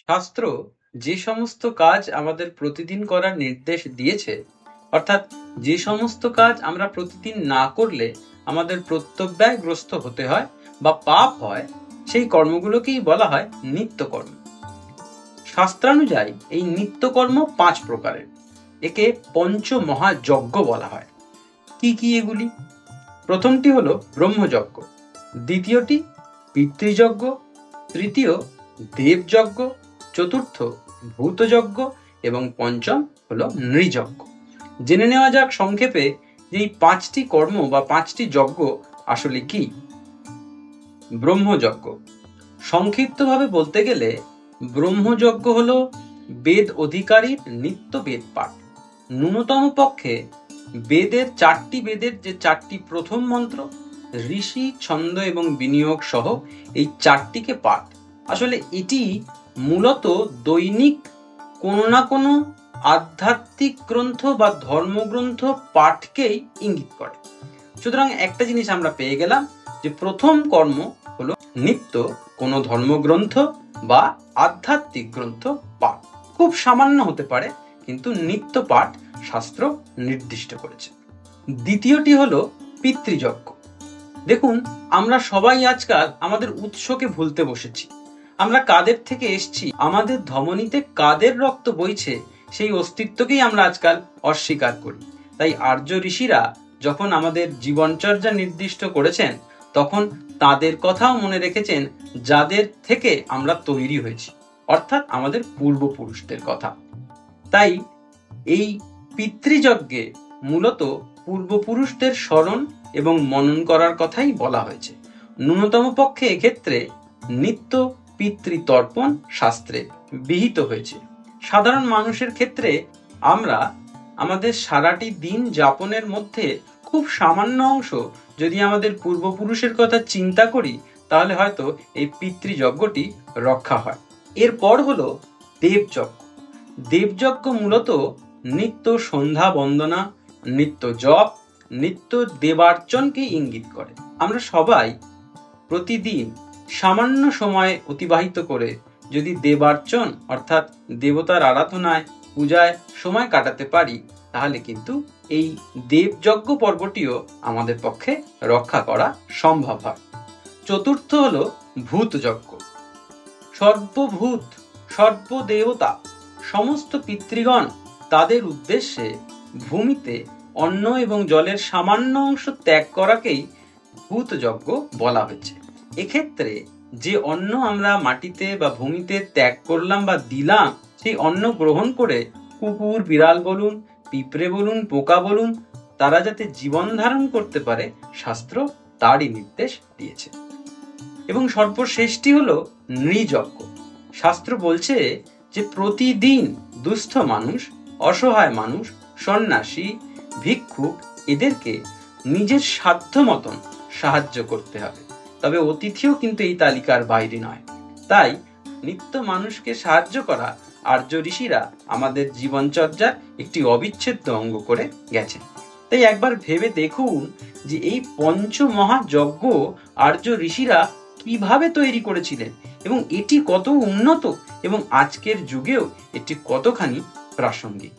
শাস্ত্র যে সমস্ত কাজ আমাদের প্রতিদিন করার নির্দেশ দিয়েছে, অর্থাৎ যে সমস্ত কাজ আমরা প্রতিদিন না করলে আমাদের প্রত্যব্যয়গ্রস্ত হতে হয় বা পাপ হয়, সেই কর্মগুলোকেই বলা হয় নিত্যকর্ম। শাস্ত্রানুযায়ী এই নিত্যকর্ম 5 প্রকারের। একে পঞ্চমহাযজ্ঞ বলা হয়। কি কি এগুলি? প্রথমটি হলো ব্রহ্মযজ্ঞ, দ্বিতীয়টি পিতৃযজ্ঞ, তৃতীয় দেবযজ্ঞ, চতুর্থ ভূতযজ্ঞ এবং পঞ্চম হলো নৃযজ্ঞ। জেনে নেওয়া যাক সংক্ষেপে যে এই 5টি কর্ম বা 5টি যজ্ঞ আসলে কি। ব্রহ্মযজ্ঞ সংক্ষিপ্তভাবে বলতে গেলে ব্রহ্মযজ্ঞ হলো বেদ অধিকারীর নিত্য বেদ পাঠ। ন্যূনতম পক্ষে বেদের 4টি বেদের যে 4টি প্রথম মন্ত্র, ঋষি, ছন্দ এবং বিনিয়োগ সহ এই 4টিকে পাঠ। আসলে এটি মূলত দৈনিক কোনো না কোনো আধ্যাত্মিক গ্রন্থ বা ধর্মগ্রন্থ পাঠকেই ইঙ্গিত করে। সুতরাং একটা জিনিস আমরা পেয়ে গেলাম যে প্রথম কর্ম হলো নিত্য কোনো ধর্মগ্রন্থ বা আধ্যাত্মিক গ্রন্থ পাঠ। খুব সামান্য হতে পারে, কিন্তু নিত্য পাঠ শাস্ত্র নির্দিষ্ট করেছে। দ্বিতীয়টি হলো পিতৃযজ্ঞ। দেখুন, আমরা সবাই আজকাল আমাদের উৎসকে ভুলতে বসেছি। আমরা কাদের থেকে এসছি, আমাদের ধমনীতে কাদের রক্ত বইছে, সেই অস্তিত্বকেই আমরা আজকাল অস্বীকার করি। তাই আর্য ঋষিরা যখন আমাদের জীবনচর্যা নির্দিষ্ট করেছেন, তখন তাদের কথাও মনে রেখেছেন যাদের থেকে আমরা তৈরি হয়েছি, অর্থাৎ আমাদের পূর্বপুরুষদের কথা। তাই এই পিতৃযজ্ঞে মূলত পূর্বপুরুষদের স্মরণ এবং মনন করার কথাই বলা হয়েছে। ন্যূনতম পক্ষে এক্ষেত্রে নিত্য পিতৃতর্পণ শাস্ত্রে বিহিত হয়েছে। সাধারণ মানুষের ক্ষেত্রে আমরা আমাদের সারাটি দিন যাপনের মধ্যে খুব সামান্য অংশ যদি আমাদের পূর্বপুরুষের কথা চিন্তা করি, তাহলে হয়তো এই পিতৃযজ্ঞটি রক্ষা হয়। এরপর হলো দেবযজ্ঞ। দেবযজ্ঞ মূলত নিত্য সন্ধ্যা বন্দনা, নিত্য জপ, নিত্য দেবার্চনকে ইঙ্গিত করে। আমরা সবাই প্রতিদিন সামান্য সময় অতিবাহিত করে যদি দেবার্চন অর্থাৎ দেবতার আরাধনায়, পূজায় সময় কাটাতে পারি, তাহলে কিন্তু এই দেবযজ্ঞ পর্বটিও আমাদের পক্ষে রক্ষা করা সম্ভব হয়। চতুর্থ হলো ভূতযজ্ঞ। সর্বভূত, সর্বদেবতা, সমস্ত পিতৃগণ তাদের উদ্দেশ্যে ভূমিতে অন্ন এবং জলের সামান্য অংশ ত্যাগ করাকেই ভূতযজ্ঞ বলা হয়েছে। এক্ষেত্রে যে অন্ন আমরা মাটিতে বা ভূমিতে ত্যাগ করলাম বা দিলাম, সেই অন্ন গ্রহণ করে কুকুর, বিড়াল বলুন, পিঁপড়ে বলুন, পোকা বলুন, তারা যাতে জীবন ধারণ করতে পারে, শাস্ত্র তারই নির্দেশ দিয়েছে। এবং সর্বশেষটি হলো নৃযজ্ঞ। শাস্ত্র বলছে যে প্রতিদিন দুস্থ মানুষ, অসহায় মানুষ, সন্ন্যাসী, ভিক্ষুক এদেরকে নিজের সাধ্য মতন সাহায্য করতে হবে। তবে অতিথিও কিন্তু এই তালিকার বাইরে নয়। তাই নিত্য মানুষকে সাহায্য করা আর্য ঋষিরা আমাদের জীবনচর্যার একটি অবিচ্ছেদ্য অঙ্গ করে গেছেন। তাই একবার ভেবে দেখুন যে এই পঞ্চমহাযজ্ঞ আর্য ঋষিরা কিভাবে তৈরি করেছিলেন এবং এটি কত উন্নত এবং আজকের যুগেও এটি কতখানি প্রাসঙ্গিক।